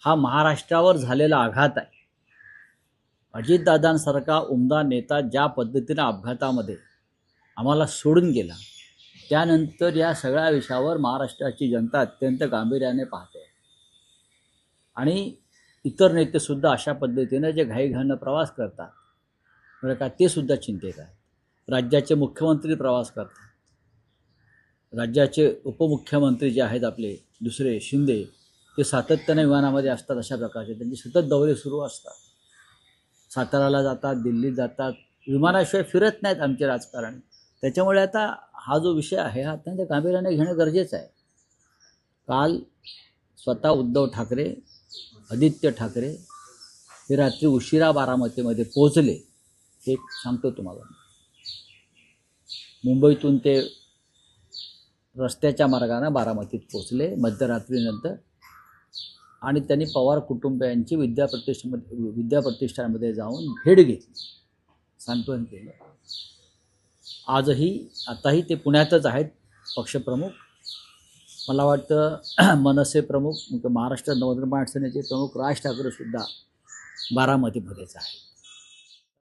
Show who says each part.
Speaker 1: हा महाराष्ट्रावर झालेला आघात आहे. अजितदादांसारखा उमदा नेता ज्या पद्धतीनं अपघातामध्ये आम्हाला सोडून गेला, त्यानंतर या सगळ्या विषयावर महाराष्ट्राची जनता अत्यंत गांभीर्याने पाहते आणि इतर नेतेसुद्धा अशा पद्धतीनं जे घाईघाईनं प्रवास करतात बरं का, ते सुद्धा चिंतेत आहेत. राज्याचे मुख्यमंत्री प्रवास करतात, राज्याचे उपमुख्यमंत्री जे आहेत आपले दुसरे शिंदे, ते सातत्याने विमानामध्ये असतात. अशा प्रकारचे त्यांचे सतत दौरे सुरू असतात. साताराला जातात, दिल्लीत जातात, विमानाशिवाय फिरत नाहीत आमचे राजकारणी. त्याच्यामुळे आता हा जो विषय आहे हा अत्यंत गांभीर्याने घेणं गरजेचं आहे. काल स्वतः उद्धव ठाकरे, आदित्य ठाकरे हे रात्री उशिरा बारामतीमध्ये पोहोचले. हे सांगतो तुम्हाला. मुंबईतून ते रस्त्याच्या मार्गाने बारामतीत पोहोचले मध्यरात्रीनंतर आणि त्यांनी पवार कुटुंबियांची विद्याप्रतिष्ठानमध्ये जाऊन भेट घेतली, सांत्वन केलं. आताही ते पुण्यातच आहेत पक्षप्रमुख. मला वाटतं मनसे प्रमुख, महाराष्ट्र नवनिर्माण सेनेचे प्रमुख राज ठाकरेसुद्धा बारामतीमध्येच आहेत.